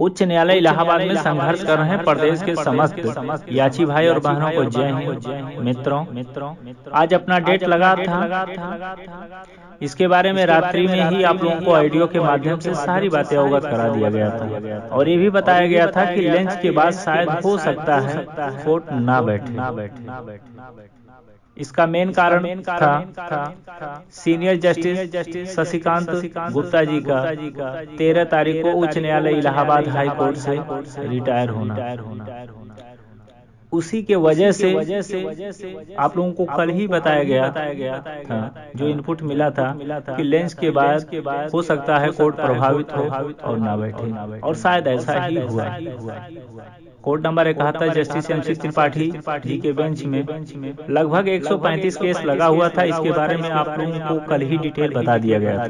उच्च न्यायालय इलाहाबाद में संघर्ष कर रहे हैं प्रदेश के समस्त याची भाई और बहनों को जय हिंद। मित्रों, आज अपना डेट लगा था। इसके बारे में रात्रि में ही आप लोगों को ऑडियो के माध्यम से सारी बातें अवगत करा दिया गया था और ये भी बताया गया था कि लंच के बाद शायद हो सकता है कोर्ट ना बैठे। इसका मेन कारण था सीनियर जस्टिस शशिकांत गुप्ता जी का 13 तारीख को उच्च न्यायालय इलाहाबाद हाई कोर्ट से रिटायर होना। उसी के वजह से आप लोगों को कल ही बताया गया था, जो इनपुट मिला था कि लंच के बाद हो सकता है कोर्ट प्रभावित हो और ना बैठे, और शायद ऐसा ही हुआ। Court number 71 justice MC Tripathi ji के बेंच में लगभग 135 केस लगा हुआ था। इसके बारे में आप लोगों को कल ही डिटेल बता दिया गया था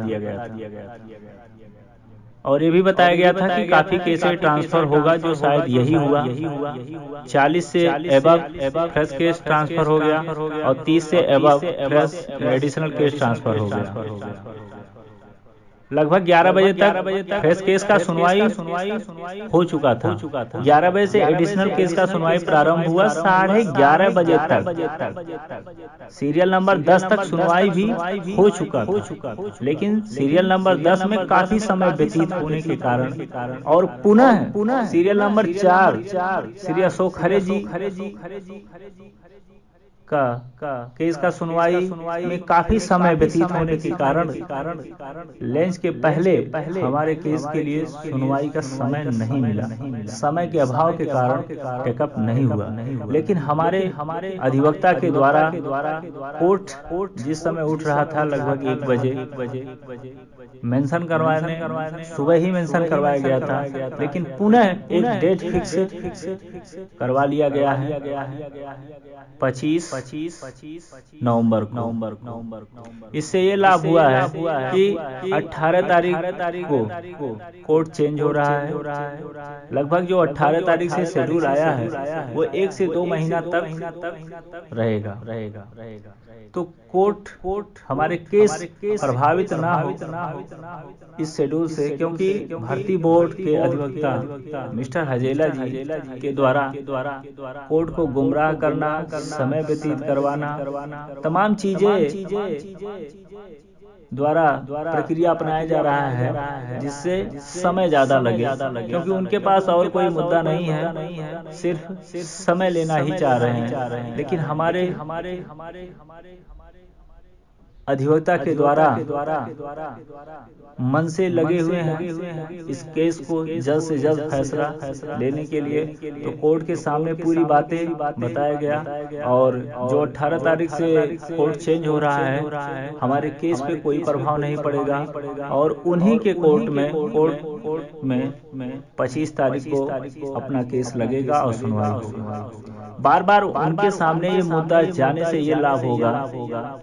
और ये भी बताया गया था कि काफी केसेस ट्रांसफर होगा, जो शायद यही हुआ। 40 से एबव फ्रेश केस ट्रांसफर हो गया और 30 से above fresh additional case transfer हो गया। लगभग 11 बजे तक फ्रेश केस का सुनवाई हो चुका था। 11 बजे से एडिशनल केस का सुनवाई प्रारंभ हुआ। 11:30 बजे तक सीरियल नंबर 10 तक सुनवाई भी हो चुका था, लेकिन सीरियल नंबर 10 में काफी समय व्यतीत होने के कारण और पुनः सीरियल नंबर 4 श्री अशोक खरे जी का केस का सुनवाई में काफी समय व्यतीत होने के कारण लंच के पहले हमारे केस के लिए सुनवाई का समय नहीं मिला। समय के अभाव के कारण टेकअप नहीं हुआ, लेकिन हमारे अधिवक्ता के द्वारा कोर्ट जिस समय उठ रहा था लगभग 1 बजे मेंशन करवाने सुबह ही मेंशन करवाया गया था, लेकिन पुनः एक डेट फिक्स करवा लिया गया है 25 नवंबर को। इससे ये लाभ हुआ है कि 18 तारीख को कोर्ट चेंज हो रहा है। लगभग जो 18 तारीख से शेड्यूल आया है वो 1 से 2 महीना तक रहेगा। तो कोर्ट हमारे केस प्रभावित ना हो इस शेड्यूल से, क्योंकि भर्ती बोर्ड के अधिवक्ता मिस्टर हजेला जी के द्वारा कोर्ट को गुमराह करना, समय व्यतीत करवाना, तमाम चीजें द्वारा प्रक्रिया अपनाया जा रहा है, जिससे समय ज्यादा लगे, क्योंकि उनके पास और कोई मुद्दा नहीं है, सिर्फ समय लेना ही चाह रहे हैं। लेकिन हमारे अधिवक्ता के द्वारा मन से लगे हुए हैं इस केस को जल्द से जल्द फैसला लेने के लिए। तो कोर्ट के सामने पूरी बातें बताया गया और जो 18 तारीख से कोर्ट चेंज हो रहा है हमारे केस पे कोई प्रभाव नहीं पड़ेगा और उन्हीं के कोर्ट में 25 तारीख को अपना केस लगेगा और सुनवाई होगी। बार बार उनके सामने ये मुद्दा जाने से ये लाभ होगा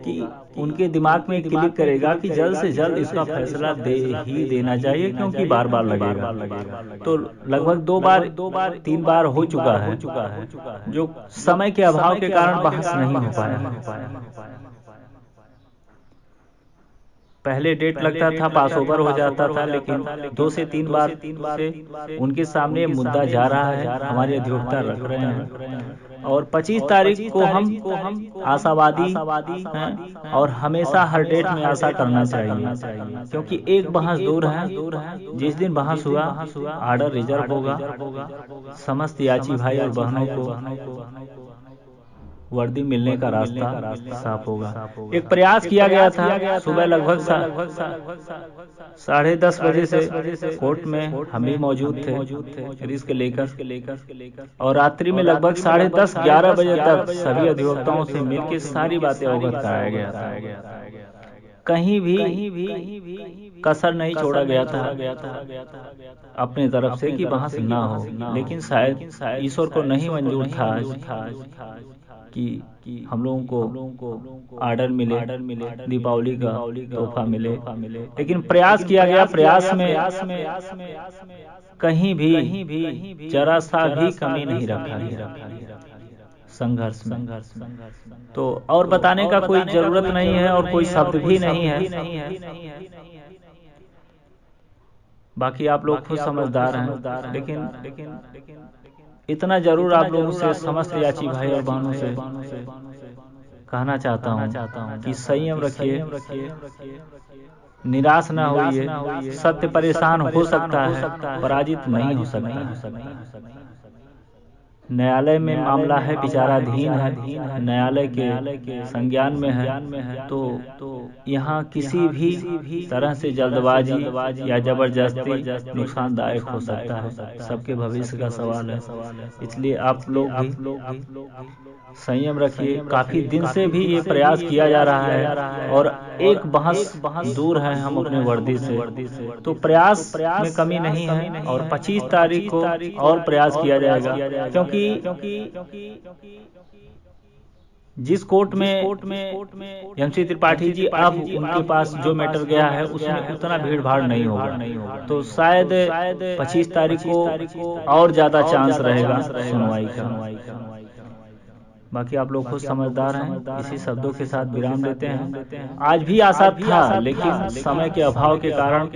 कि उनके दिमाग में क्लिक करेगा कि जल्द से जल्द इसका फैसला दे ही देना चाहिए, क्योंकि बार बार लगेगा। तो लगभग 3 बार हो चुका है, जो समय के अभाव के कारण बहस नहीं हो पाया। पहले डेट लगता था, पास ओवर हो जाता था, लेकिन 2 से 3 बार से उनके सामने मुद्दा जा रहा है, हमारे अधिवक्ता रख रहे हैं और 25 तारीख को हम आशावादी हैं और हमेशा हर डेट में आशा करना चाहिए, क्योंकि एक बहस दूर है। जिस दिन बहस हुआ आर्डर रिजर्व होगा, समस्त याची भाई और बहनों को वर्दी मिलने का रास्ता साफ होगा। एक प्रयास किया गया था सुबह लगभग 10:30 बजे से कोर्ट में हम भी मौजूद थे रिस्क लेकर, और रात्रि में लगभग 10:30-11 बजे तक सभी अधिवक्ताओं से मिलकर सारी बातें अवगत कराया गया था। कहीं भी कसर नहीं छोड़ा गया था अपनी तरफ से कि बहस ना हो, लेकिन शायद ईश्वर को नहीं मंजूर था कि हम लोगों को आर्डर मिले, दीपावली का तोहफा मिले। लेकिन प्रयास किया गया, प्रयास में कहीं भी जरा सा भी कमी नहीं रखा गया संघर्ष में। तो और बताने का कोई जरूरत नहीं है और कोई शब्द भी नहीं है। बाकी आप लोग खुद समझदार हैं, लेकिन इतना जरूर आप लोगों से समस्त याची भाई और बहनों से कहना चाहता हूँ कि संयम रखिए, निराश ना होइए। सत्य परेशान हो सकता है, पराजित नहीं हो सकता। न्यायालय में मामला है, विचाराधीन है, न्यायालय के संज्ञान में है, तो यहाँ किसी भी तरह से जल्दबाजी या जबरदस्ती नुकसानदायक हो सकता है। सबके भविष्य का सवाल है, इसलिए आप लोग भी संयम रखिए। काफी दिन से भी ये प्रयास किया जा रहा है और एक बहस दूर है हम अपने वर्दी से, तो प्रयास में कमी नहीं है और 25 तारीख को और प्रयास किया जाएगा, क्योंकि जिस कोर्ट में एमसी त्रिपाठी जी अब उनके पास जो मैटर गया है उसमें उतना भीड़ भाड़ नहीं होगा, तो शायद 25 तारीख को और ज्यादा चांस रहेगा सुनवाई का। बाकी आप लोग खुद समझदार हैं। इसी शब्दों के साथ विराम देते हैं। आज भी आशा था, लेकिन समय के अभाव के कारण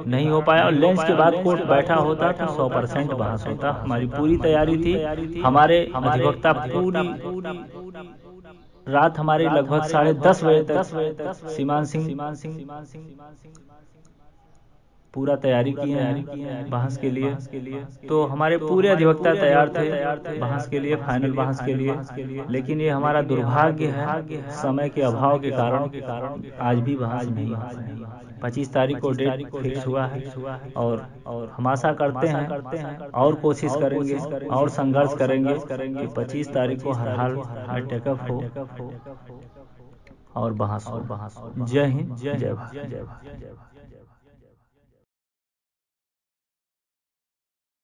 नहीं हो पाया, और लंच के बाद कोर्ट बैठा होता तो 100% बहस होता। हमारी पूरी तैयारी थी। हमारे अधिवक्ता पूरी रात हमारे लगभग 10:30 बजे तक सीमान सिंह पूरा तैयारी किए हैं बहस के लिए। तो हमारे पूरे अधिवक्ता तैयार थे बहस के लिए, फाइनल बहस के लिए, लेकिन ये हमारा दुर्भाग्य है, समय के अभाव के कारण आज भी बहस नहीं हो पाई। 25 तारीख को डेट फिक्स हुआ है और हम आशा करते हैं और कोशिश करेंगे और संघर्ष करेंगे कि 25 तारीख को हर हाल टेकअप हो और बहस हो। जय हिंद, जय भारत।